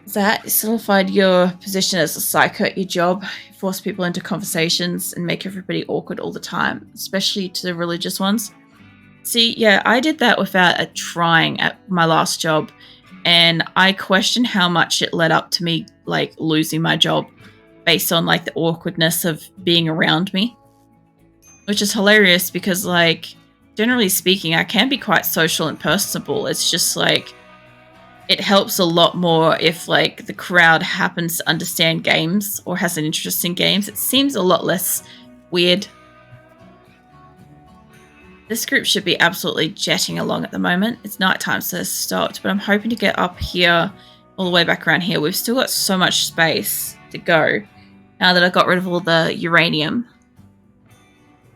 That solidified your position as a psycho at your job. You force people into conversations and make everybody awkward all the time, especially to the religious ones. See, yeah, I did that without trying at my last job, and I question how much it led up to me like losing my job based on like the awkwardness of being around me, which is hilarious because like generally speaking, I can be quite social and personable. It's just like it helps a lot more if like the crowd happens to understand games or has an interest in games. It seems a lot less weird. This group should be absolutely jetting along at the moment. It's nighttime, so it's stopped, but I'm hoping to get up here all the way back around here. We've still got so much space to go now that I got rid of all the uranium.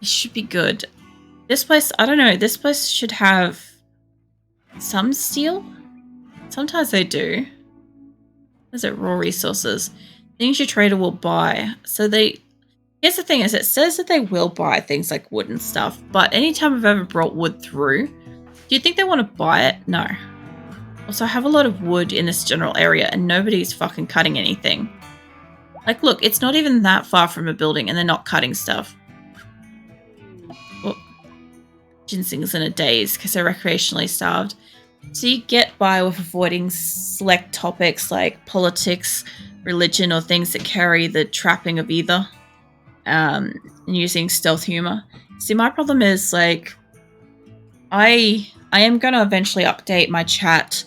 It should be good. This place, I don't know, this place should have some steel? Sometimes they do. Is it raw resources? Things your trader will buy. So here's the thing is it says that they will buy things like wood and stuff, but anytime I've ever brought wood through, do you think they want to buy it? No. Also, I have a lot of wood in this general area and nobody's fucking cutting anything. Like, look, it's not even that far from a building and they're not cutting stuff. Well, ginseng's in a daze because they're recreationally starved. So you get by with avoiding select topics like politics, religion, or things that carry the trapping of either, and using stealth humor. See, my problem is like I am going to eventually update my chat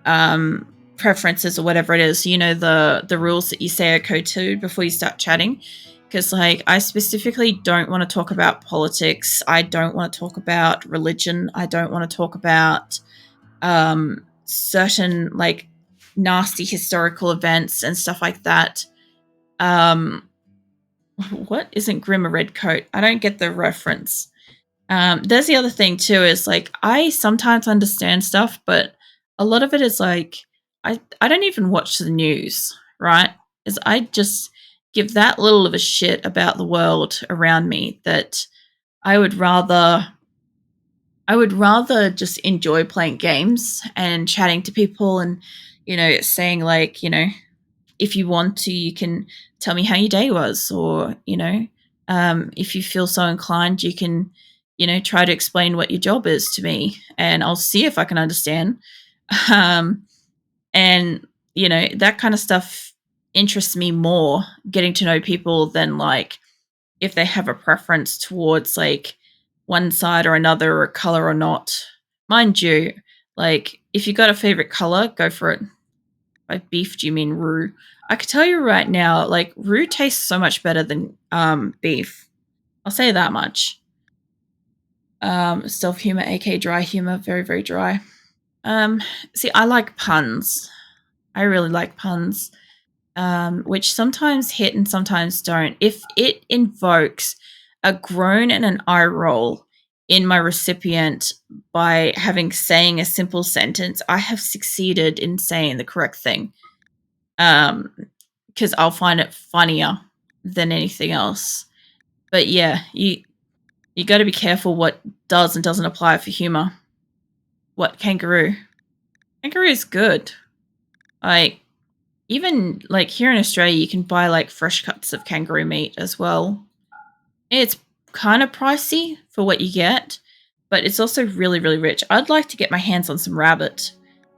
preferences or whatever it is. You know, the rules that you say okay to before you start chatting. Because like I specifically don't want to talk about politics. I don't want to talk about religion. I don't want to talk about certain like nasty historical events and stuff like that. What isn't Grim a red coat? I don't get the reference. There's the other thing too is like I sometimes understand stuff, but a lot of it is like I don't even watch the news, right? Is I just give that little of a shit about the world around me that I would rather just enjoy playing games and chatting to people and, you know, saying like, you know, if you want to, you can tell me how your day was, or, you know, if you feel so inclined, you can, you know, try to explain what your job is to me and I'll see if I can understand. And, you know, that kind of stuff interests me more, getting to know people, than like if they have a preference towards like one side or another, or color or not. Mind you, like if you got a favorite color, go for it. By beef, do you mean roux? I can tell you right now, like roux tastes so much better than beef. I'll say that much. Stealth humor, aka dry humor, very, very dry. See, I like puns. I really like puns, which sometimes hit and sometimes don't. If it invokes a groan and an eye roll in my recipient by saying a simple sentence, I have succeeded in saying the correct thing. Because I'll find it funnier than anything else. But yeah, you got to be careful what does and doesn't apply for humor. What kangaroo? Kangaroo is good. Like even like here in Australia, you can buy like fresh cuts of kangaroo meat as well. It's kind of pricey for what you get, but it's also really, really rich. I'd like to get my hands on some rabbit.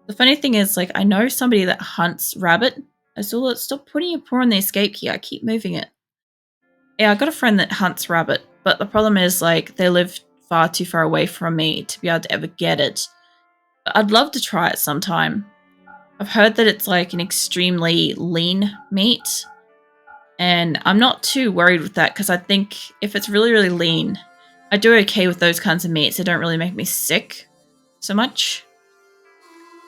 The funny thing is, like, I know somebody that hunts rabbit. Asora, stop putting your paw on the escape key. I keep moving it. Yeah, I got a friend that hunts rabbit, but the problem is, like, they live far too far away from me to be able to ever get it. But I'd love to try it sometime. I've heard that it's, like, an extremely lean meat, and I'm not too worried with that because I think if it's really, really lean, I do okay with those kinds of meats. They don't really make me sick so much.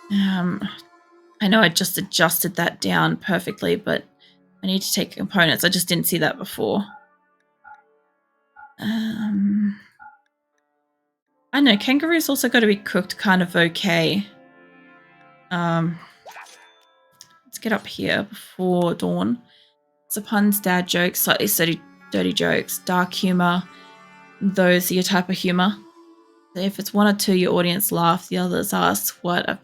I know I just adjusted that down perfectly, but I need to take components. I just didn't see that before. I know, kangaroo's also got to be cooked kind of okay. Let's get up here before dawn. So puns, dad jokes, slightly dirty jokes, dark humor. Those are your type of humor. So if it's one or two, your audience laugh, the others ask what.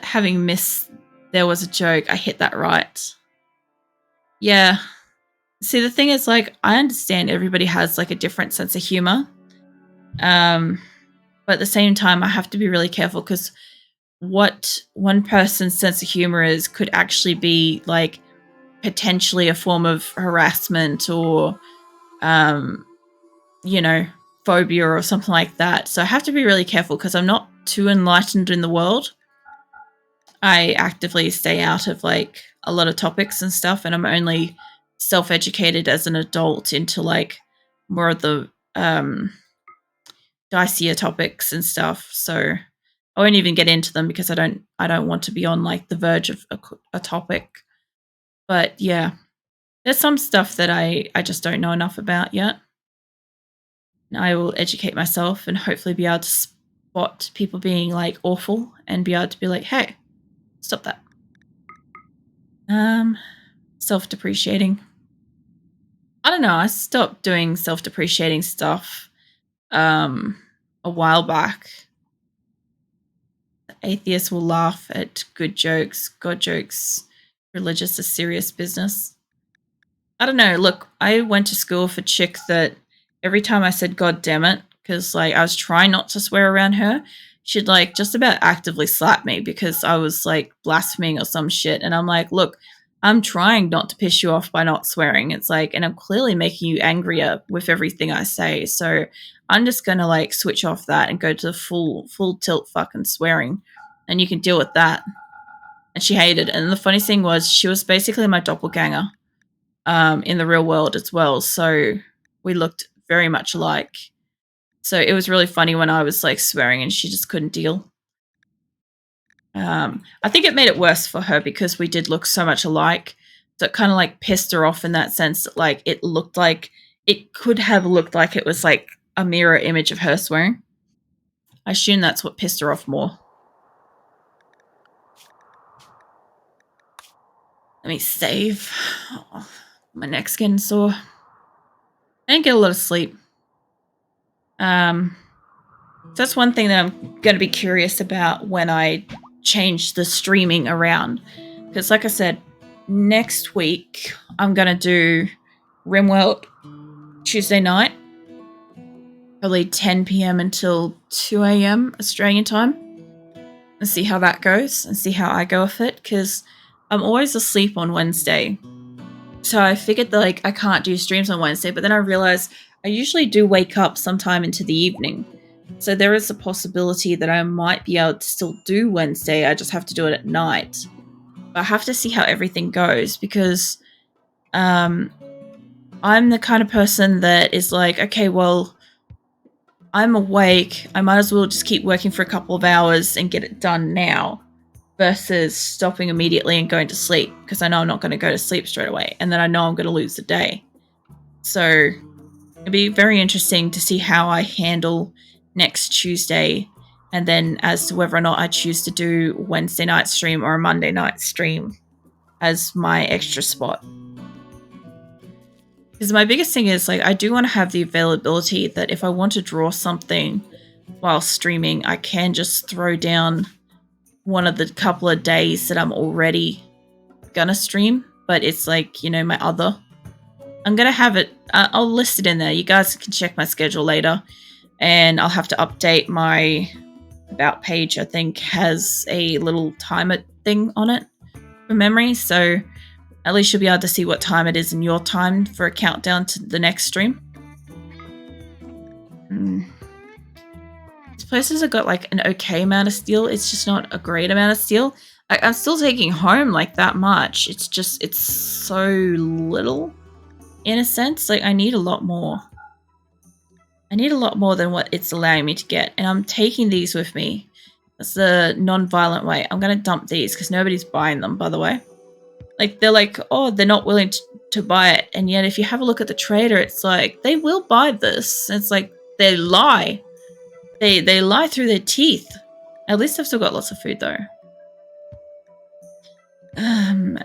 Having missed there was a joke. I hit that right. Yeah. See, the thing is, like, I understand everybody has like a different sense of humor. But at the same time, I have to be really careful because what one person's sense of humor is could actually be like potentially a form of harassment or, you know, phobia or something like that. So I have to be really careful because I'm not too enlightened in the world. I actively stay out of like a lot of topics and stuff, and I'm only self-educated as an adult into like more of the dicier topics and stuff. So I won't even get into them because I don't want to be on like the verge of a topic. But yeah, there's some stuff that I just don't know enough about yet. And I will educate myself and hopefully be able to spot people being like awful and be able to be like, hey, stop that. Self-depreciating. I don't know. I stopped doing self-depreciating stuff a while back. Atheists will laugh at good jokes, God jokes. Religious is serious business. I don't know. Look, I went to school for chick that every time I said God damn it, because like I was trying not to swear around her, she'd like just about actively slap me because I was like blaspheming or some shit. And I'm like, look, I'm trying not to piss you off by not swearing. It's like, and I'm clearly making you angrier with everything I say. So I'm just gonna like switch off that and go to the full tilt fucking swearing, and you can deal with that. And she hated it. And the funny thing was, she was basically my doppelganger in the real world as well. So we looked very much alike. So it was really funny when I was like swearing and she just couldn't deal. I think it made it worse for her because we did look so much alike. So it kind of like pissed her off in that sense that like it looked like it could have looked like it was like a mirror image of her swearing. I assume that's what pissed her off more. Let me save. Oh, my neck's getting sore. I didn't get a lot of sleep. So that's one thing that I'm going to be curious about when I change the streaming around. Because like I said, next week I'm going to do RimWorld Tuesday night, probably 10 p.m. until 2 a.m. Australian time, and see how that goes and see how I go with it. Because I'm always asleep on Wednesday. So I figured that like I can't do streams on Wednesday, but then I realized I usually do wake up sometime into the evening. So there is a possibility that I might be able to still do Wednesday. I just have to do it at night. But I have to see how everything goes because I'm the kind of person that is like, okay, well, I'm awake. I might as well just keep working for a couple of hours and get it done now versus stopping immediately and going to sleep because I know I'm not going to go to sleep straight away. And then I know I'm going to lose the day. So it'd be very interesting to see how I handle next Tuesday, and then as to whether or not I choose to do Wednesday night stream or a Monday night stream as my extra spot. Because my biggest thing is like I do want to have the availability that if I want to draw something while streaming, I can just throw down one of the couple of days that I'm already gonna stream, but it's like, you know, my other. I'm gonna have it, I'll list it in there. You guys can check my schedule later. And I'll have to update my about page. I think has a little timer thing on it from memory. So at least you'll be able to see what time it is in your time for a countdown to the next stream. These places have got like an okay amount of steel. It's just not a great amount of steel. I'm still taking home like that much. It's just, it's so little in a sense. Like I need a lot more. I need a lot more than what it's allowing me to get. And I'm taking these with me. That's the non-violent way. I'm going to dump these because nobody's buying them, by the way. Like, they're like, oh, they're not willing to buy it. And yet, if you have a look at the trader, it's like, they will buy this. It's like, they lie. They lie through their teeth. At least I've still got lots of food, though.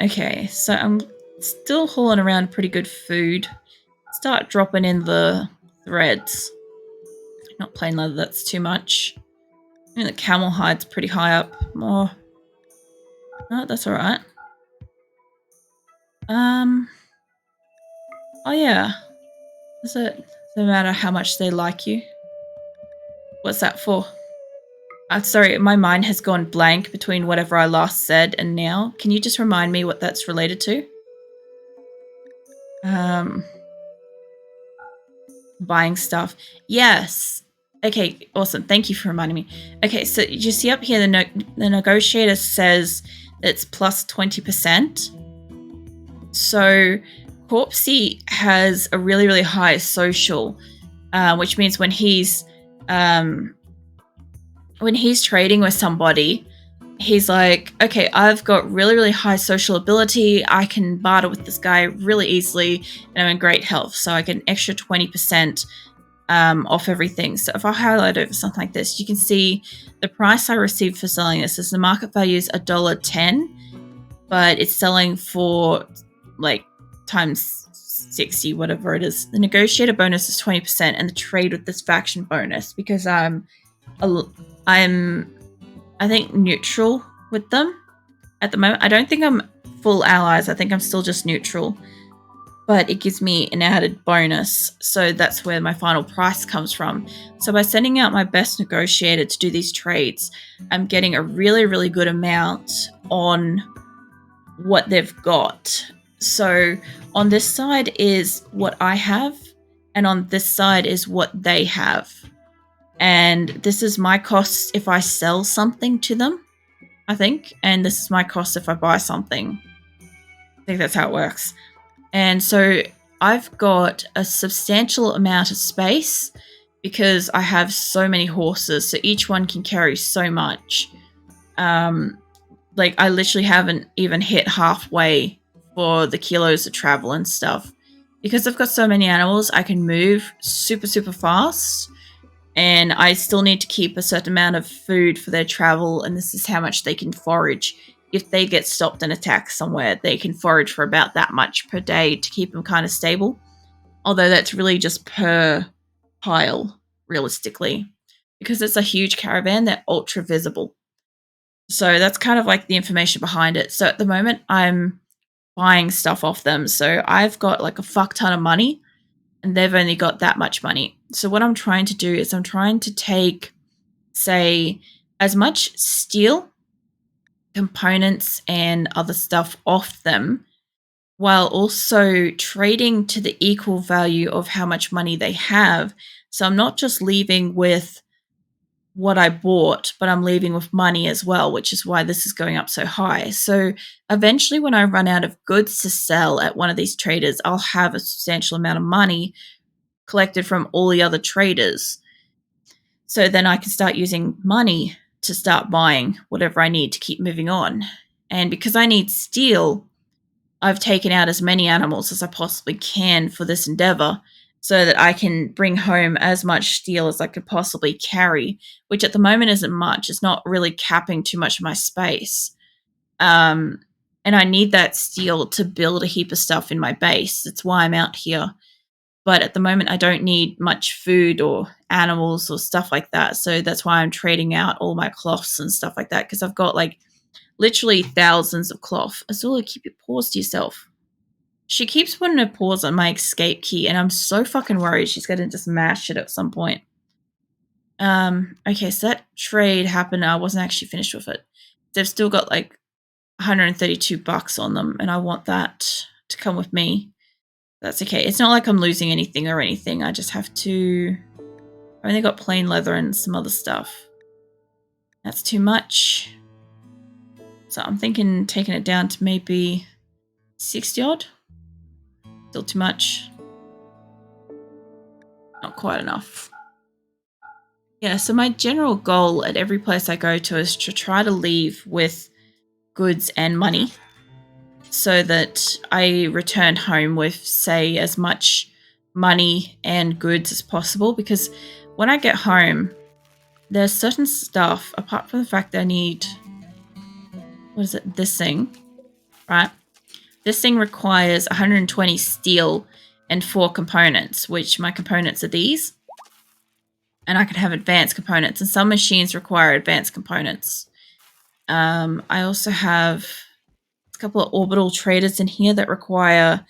Okay, so I'm still hauling around pretty good food. Start dropping in the threads. Not plain leather, that's too much. I mean, the camel hide's pretty high up. More. Oh, that's all right. Oh yeah. Does it matter how much they like you? What's that for? Sorry, my mind has gone blank between whatever I last said and now. Can you just remind me what that's related to? Buying stuff. Yes. Okay, awesome. Thank you for reminding me. Okay, so you see up here the negotiator says it's plus 20%. So Corpsey has a really, really high social, which means when he's trading with somebody, he's like, okay, I've got really, really high social ability. I can barter with this guy really easily, and I'm in great health, so I get an extra 20% off everything. So if I highlight over something like this, you can see the price I received for selling this is the market value is $1.10, but it's selling for like times 60, whatever it is. The negotiator bonus is 20%, and the trade with this faction bonus, because I'm I think neutral with them at the moment. I don't think I'm full allies. I think I'm still just neutral, but it gives me an added bonus. So that's where my final price comes from. So by sending out my best negotiator to do these trades, I'm getting a really, really good amount on what they've got. So on this side is what I have, and on this side is what they have. And this is my cost if I sell something to them, I think. And this is my cost if I buy something. I think that's how it works. And so I've got a substantial amount of space because I have so many horses. So each one can carry so much. Like I literally haven't even hit halfway for the kilos of travel and stuff. Because I've got so many animals, I can move super, super fast. And I still need to keep a certain amount of food for their travel, and this is how much they can forage. If they get stopped and attacked somewhere, they can forage for about that much per day to keep them kind of stable. Although that's really just per pile, realistically. Because it's a huge caravan, they're ultra visible. So that's kind of like the information behind it. So at the moment, I'm buying stuff off them. So I've got like a fuck ton of money, and they've only got that much money. So what I'm trying to do is I'm trying to take, say, as much steel, components, and other stuff off them, while also trading to the equal value of how much money they have. So I'm not just leaving with what I bought, but I'm leaving with money as well, which is why this is going up so high. So eventually when I run out of goods to sell at one of these traders, I'll have a substantial amount of money collected from all the other traders. So then I can start using money to start buying whatever I need to keep moving on. And because I need steel, I've taken out as many animals as I possibly can for this endeavor so that I can bring home as much steel as I could possibly carry, which at the moment isn't much. It's not really capping too much of my space. And I need that steel to build a heap of stuff in my base. That's why I'm out here. But at the moment, I don't need much food or animals or stuff like that. So that's why I'm trading out all my cloths and stuff like that, because I've got like literally thousands of cloth. Azula, keep your paws to yourself. She keeps putting her paws on my escape key, and I'm so fucking worried she's going to just mash it at some point. Okay, so that trade happened. I wasn't actually finished with it. They've still got like $132 on them, and I want that to come with me. That's okay. It's not like I'm losing anything or anything. I just have to... I only got plain leather and some other stuff. That's too much. So I'm thinking taking it down to maybe 60 odd. Still too much. Not quite enough. Yeah, so my general goal at every place I go to is to try to leave with goods and money so that I return home with, say, as much money and goods as possible, because when I get home, there's certain stuff, apart from the fact that I need, what is it, this thing, right? This thing requires 120 steel and 4 components, which my components are these. And I could have advanced components, and some machines require advanced components. I also have couple of orbital traders in here that require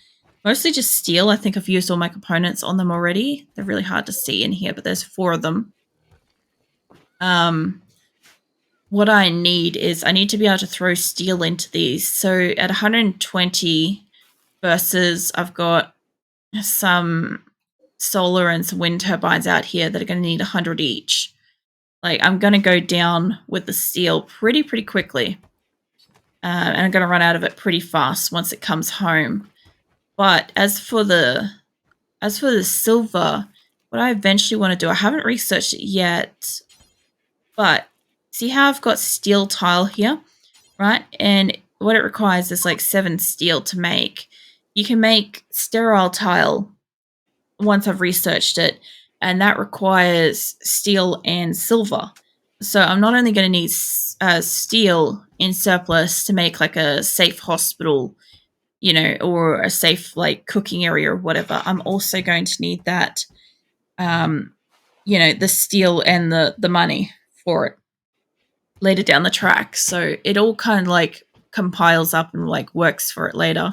mostly just steel. I think I've used all my components on them already. They're really hard to see in here, but there's 4 of them. What I need is I need to be able to throw steel into these. So at 120 versus I've got some solar and some wind turbines out here that are going to need 100 each. Like, I'm going to go down with the steel pretty quickly. And I'm going to run out of it pretty fast once it comes home. But as for the silver, what I eventually want to do, I haven't researched it yet, but see how I've got steel tile here, right? And what it requires is like 7 steel to make. You can make sterile tile once I've researched it, and that requires steel and silver. So I'm not only going to need steel in surplus to make like a safe hospital, you know, or a safe like cooking area or whatever. I'm also going to need that, you know, the steel and the money for it later down the track. So it all kind of like compiles up and like works for it later.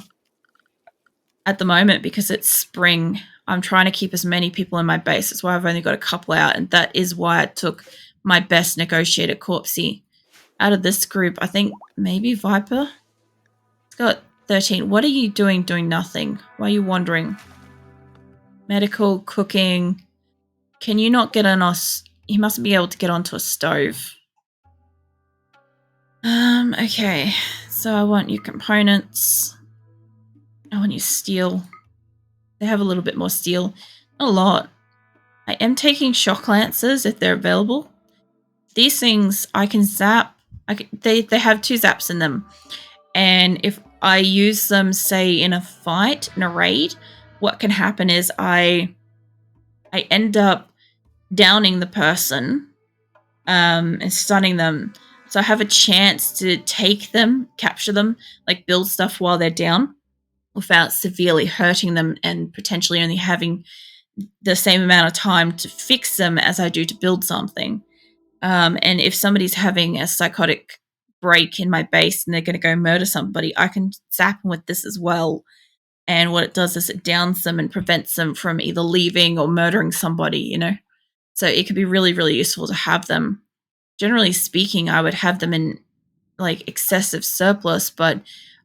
At the moment, because it's spring, I'm trying to keep as many people in my base. That's why I've only got a couple out, and that is why I took my best negotiator, Corpsey. Out of this group, I think maybe Viper. It's got 13. What are you doing nothing? Why are you wandering? Medical, cooking. Can you not get on us? He mustn't be able to get onto a stove. Okay. So I want your components. I want your steel. They have a little bit more steel. Not a lot. I am taking shock lancers if they're available. These things I can zap. They have 2 zaps in them. And if I use them, say, in a fight, in a raid, what can happen is I end up downing the person and stunning them. So I have a chance to take them, capture them, like build stuff while they're down without severely hurting them and potentially only having the same amount of time to fix them as I do to build something. And if somebody's having a psychotic break in my base and they're going to go murder somebody, I can zap them with this as well. And what it does is it downs them and prevents them from either leaving or murdering somebody, you know. So it could be really, really useful to have them. Generally speaking, I would have them in like excessive surplus, but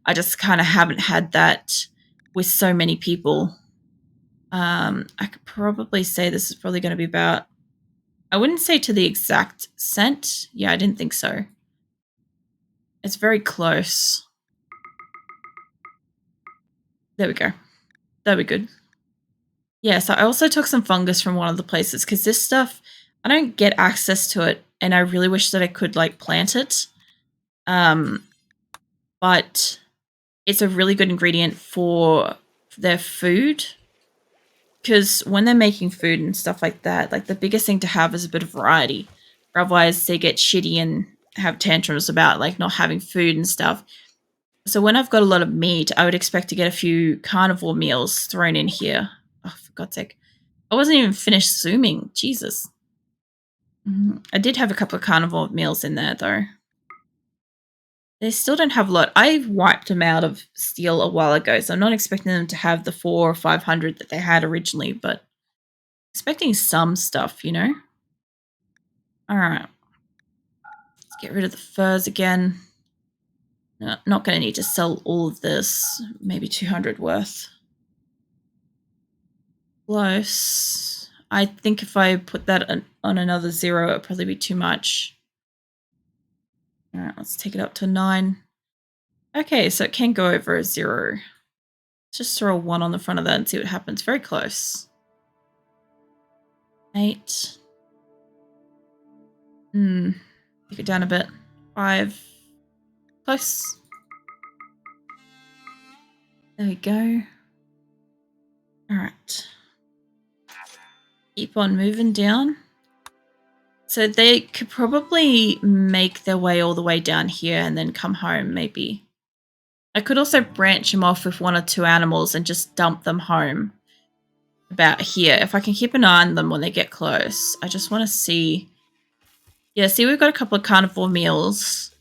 I just kind of haven't had that with so many people. I could probably say this is probably going to be about, I wouldn't say to the exact cent. Yeah, I didn't think so. It's very close. There we go. That'll be good. Yeah, so I also took some fungus from one of the places because this stuff, I don't get access to it, and I really wish that I could like plant it. But it's a really good ingredient for their food. Because when they're making food and stuff like that, like the biggest thing to have is a bit of variety. Or otherwise they get shitty and have tantrums about like not having food and stuff. So when I've got a lot of meat, I would expect to get a few carnivore meals thrown in here. Oh, for God's sake. I wasn't even finished zooming. Jesus. I did have a couple of carnivore meals in there though. They still don't have a lot. I wiped them out of steel a while ago, so I'm not expecting them to have the 400 or 500 that they had originally, but expecting some stuff, you know? Alright. Let's get rid of the furs again. No, not going to need to sell all of this. Maybe 200 worth. Close. I think if I put that on another 0, it would probably be too much. Alright, let's take it up to 9. Okay, so it can go over a 0. Let's just throw a 1 on the front of that and see what happens. Very close. 8. Take it down a bit. 5. Close. There we go. Alright. Keep on moving down. So they could probably make their way all the way down here and then come home, maybe. I could also branch them off with 1 or 2 animals and just dump them home about here. If I can keep an eye on them when they get close. I just want to see. Yeah, see, we've got a couple of carnivore meals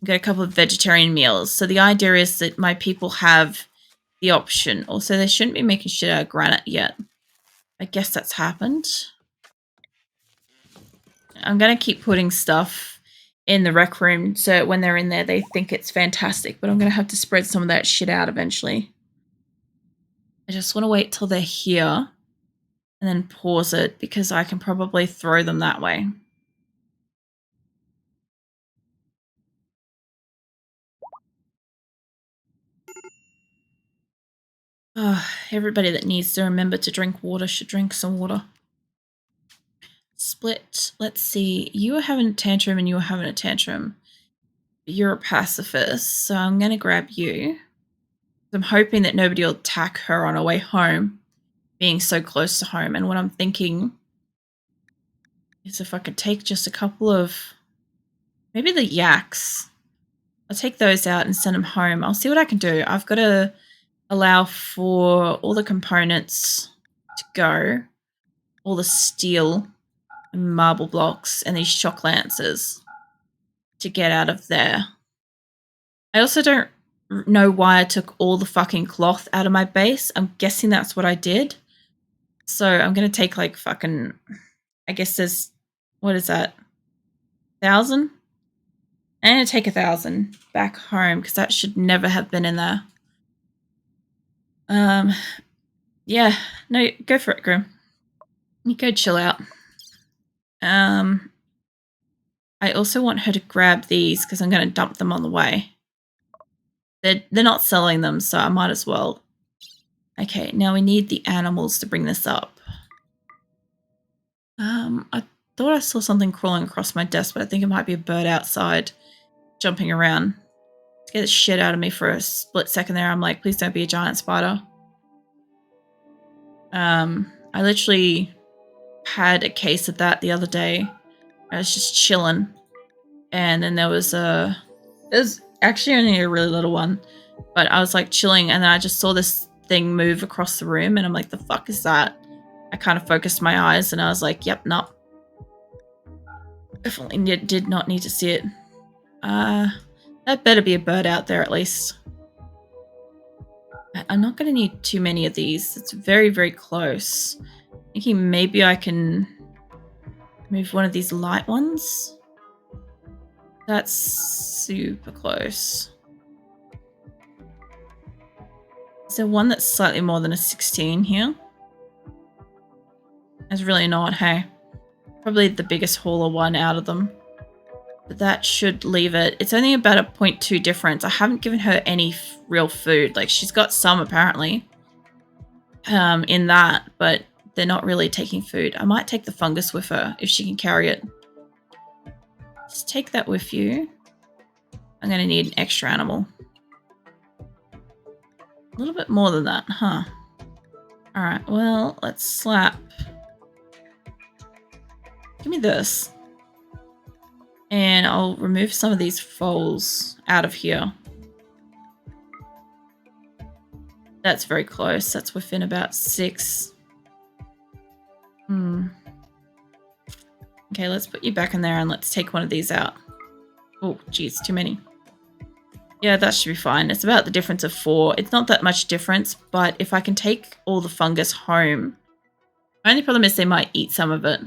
Get a couple of vegetarian meals. So the idea is that my people have the option. Also, they shouldn't be making shit out of granite yet. I guess that's happened. I'm going to keep putting stuff in the rec room so when they're in there, they think it's fantastic. But I'm going to have to spread some of that shit out eventually. I just want to wait till they're here and then pause it because I can probably throw them that way. Oh, everybody that needs to remember to drink water should drink some water. Split. Let's see. You were having a tantrum and you were having a tantrum. You're a pacifist, so I'm going to grab you. I'm hoping that nobody will attack her on her way home, being so close to home. And what I'm thinking is if I could take just a couple of, maybe the yaks. I'll take those out and send them home. I'll see what I can do. I've got to allow for all the components to go, all the steel and marble blocks and these shock lances to get out of there. I also don't know why I took all the fucking cloth out of my base. I'm guessing that's what I did. So I'm going to take like fucking, I guess there's, what is that? 1,000? I'm going to take 1,000 back home because that should never have been in there. Yeah, no, go for it, Grim. You go chill out. I also want her to grab these because I'm going to dump them on the way. They're not selling them, so I might as well. Okay, now we need the animals to bring this up. I thought I saw something crawling across my desk, but I think it might be a bird outside jumping around. Scared the shit out of me for a split second there. I'm like, please don't be a giant spider. I literally had a case of that the other day. I was just chilling, and then there was it was actually only a really little one, but I was like chilling, and then I just saw this thing move across the room, and I'm like, the fuck is that? I kind of focused my eyes, and I was like, yep, no. Definitely did not need to see it. That better be a bird out there at least. I'm not going to need too many of these. It's very, very close. Thinking maybe I can move one of these light ones. That's super close. Is there one that's slightly more than a 16 here? That's really not, hey. Probably the biggest hauler one out of them. But that should leave it. It's only about a 0.2 difference. I haven't given her any real food. Like, she's got some apparently in that, but they're not really taking food. I might take the fungus with her if she can carry it. Just take that with you. I'm going to need an extra animal. A little bit more than that, huh? Alright, well, let's slap. Give me this. And I'll remove some of these foals out of here. That's very close. That's within about 6. Okay, let's put you back in there and let's take one of these out. Oh, geez, too many. Yeah, that should be fine. It's about the difference of 4. It's not that much difference, but if I can take all the fungus home, the only problem is they might eat some of it.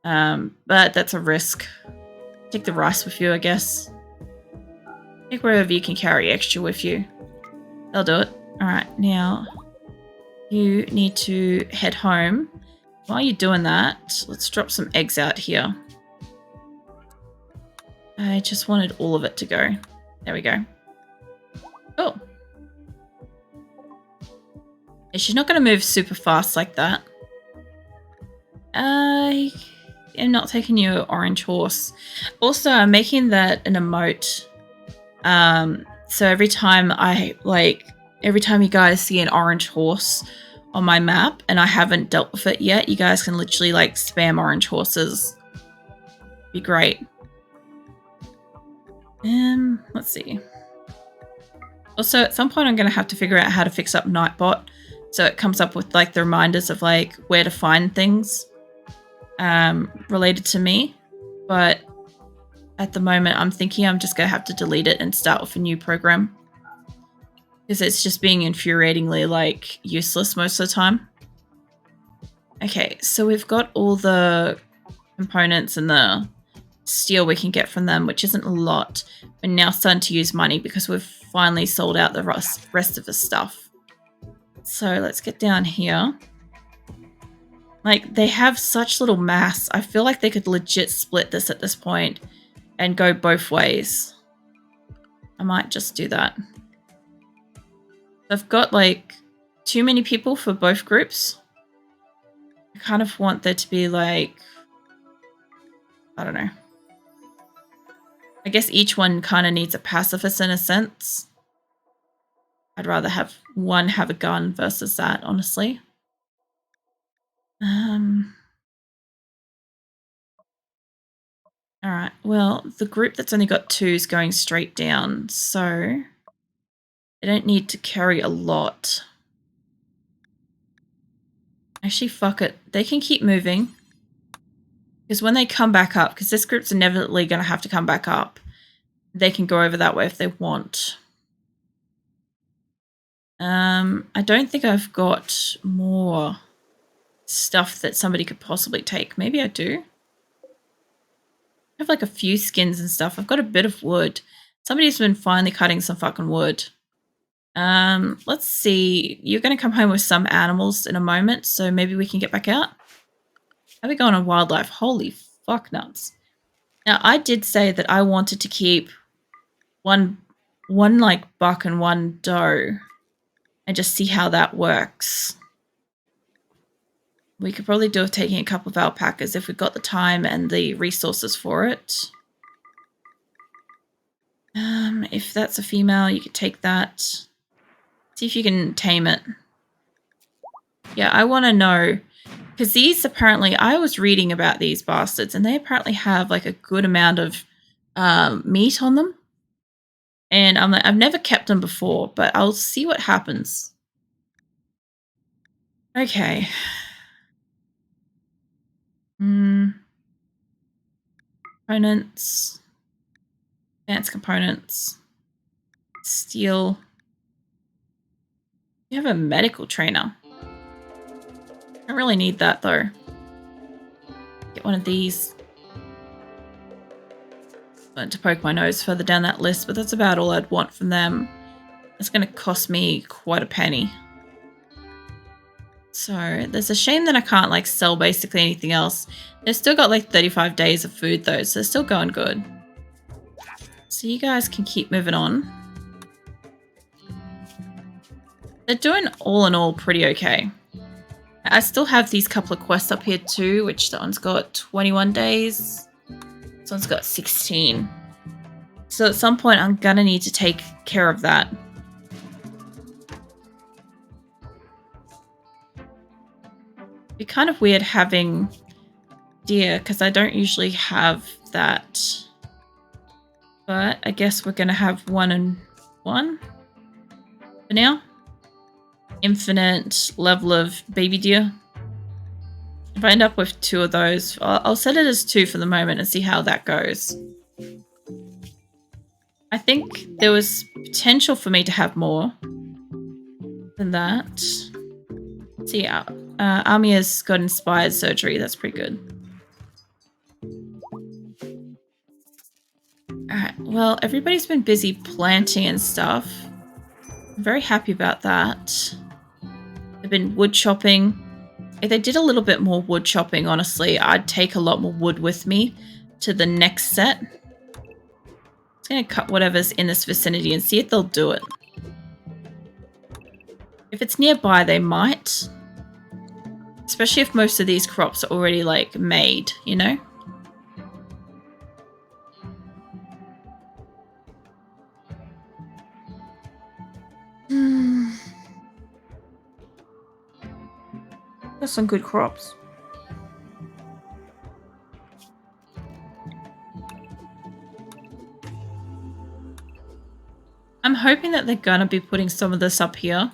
But that's a risk. Take the rice with you, I guess. Take wherever you can carry extra with you. They'll do it. Alright, now you need to head home. While you're doing that, let's drop some eggs out here. I just wanted all of it to go. There we go. Oh. Yeah, she's not going to move super fast like that. I'm not taking you orange horse. Also, I'm making that an emote. So every time you guys see an orange horse on my map and I haven't dealt with it yet, you guys can literally like spam orange horses. Be great. Let's see. Also, at some point I'm going to have to figure out how to fix up Nightbot so it comes up with like the reminders of like where to find things related to me. But at the moment, I'm thinking I'm just going to have to delete it and start with a new program. Because it's just being infuriatingly, like, useless most of the time. Okay, so we've got all the components and the steel we can get from them, which isn't a lot. We're now starting to use money because we've finally sold out the rest of the stuff. So let's get down here. Like, they have such little mass. I feel like they could legit split this at this point and go both ways. I might just do that. I've got, like, too many people for both groups. I kind of want there to be, like, I don't know. I guess each one kind of needs a pacifist in a sense. I'd rather have one have a gun versus that, honestly. Alright, well, the group that's only got 2 is going straight down, so they don't need to carry a lot. Actually, fuck it. They can keep moving. Because when they come back up, because this group's inevitably going to have to come back up, they can go over that way if they want. I don't think I've got more stuff that somebody could possibly take. Maybe I do. I have like a few skins and stuff. I've got a bit of wood. Somebody's been finally cutting some fucking wood. Let's see. You're going to come home with some animals in a moment, so maybe we can get back out. How are we going on wildlife? Holy fuck nuts. Now, I did say that I wanted to keep one like buck and one doe and just see how that works. We could probably do with taking a couple of alpacas if we've got the time and the resources for it. If that's a female, you could take that. See if you can tame it. Yeah, I want to know. Because these apparently, I was reading about these bastards, and they apparently have like a good amount of meat on them. And I'm like, I've never kept them before, but I'll see what happens. Okay. Components. Advanced components. Steel. You have a medical trainer. I don't really need that though. Get one of these. I want to poke my nose further down that list, but that's about all I'd want from them. It's going to cost me quite a penny. So there's a shame that I can't like sell basically anything else. They've still got like 35 days of food though, so they're still going good. So you guys can keep moving on. They're doing all in all pretty okay. I still have these couple of quests up here too, which that one's got 21 days. This one's got 16. So at some point I'm gonna need to take care of that. It'd be kind of weird having deer because I don't usually have that. But I guess we're gonna have 1 and 1 for now. Infinite level of baby deer. If I end up with 2 of those, I'll set it as 2 for the moment and see how that goes. I think there was potential for me to have more than that. So yeah, Amia's got inspired surgery. That's pretty good. Alright, well, everybody's been busy planting and stuff. I'm very happy about that. They've been wood chopping. If they did a little bit more wood chopping, honestly, I'd take a lot more wood with me to the next set. I'm going to cut whatever's in this vicinity and see if they'll do it. If it's nearby, they might. Especially if most of these crops are already, like, made, you know? Got some good crops. I'm hoping that they're gonna be putting some of this up here.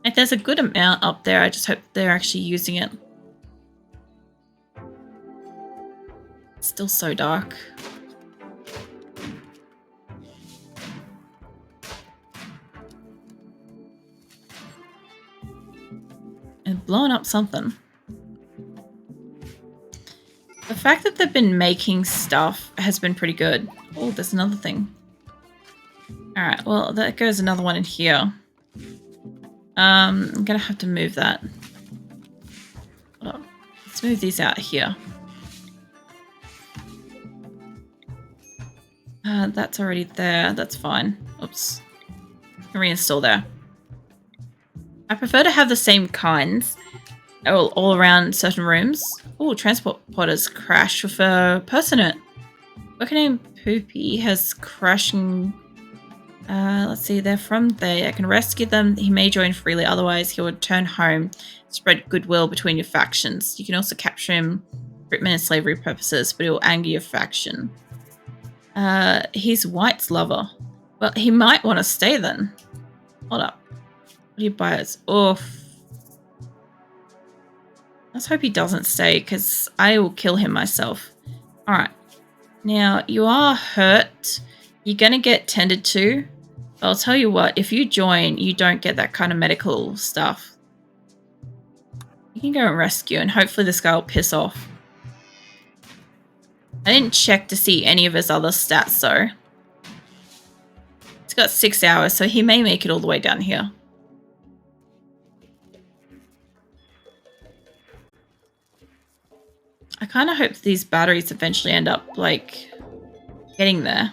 If there's a good amount up there, I just hope they're actually using it. It's still so dark. They're blowing up something. The fact that they've been making stuff has been pretty good. Oh, there's another thing. Alright, well, that goes another one in here. I'm gonna have to move that. Hold on. Let's move these out here. That's already there. That's fine. Oops. Reinstall there. I prefer to have the same kinds all around certain rooms. Oh, transport podders crash with a person in it. Worker named Poopy has crashing. Let's see, they're from there. I can rescue them. He may join freely, otherwise he will return home. Spread goodwill between your factions. You can also capture him for treatment and slavery purposes, but it will anger your faction. He's White's lover. Well, he might want to stay then. Hold up. What do you buy us? Oof. Let's hope he doesn't stay, because I will kill him myself. Alright. Now, you are hurt. You're going to get tended to. But I'll tell you what, if you join, you don't get that kind of medical stuff. You can go and rescue, and hopefully this guy will piss off. I didn't check to see any of his other stats, though. He's got 6 hours, so he may make it all the way down here. I kind of hope these batteries eventually end up, like, getting there.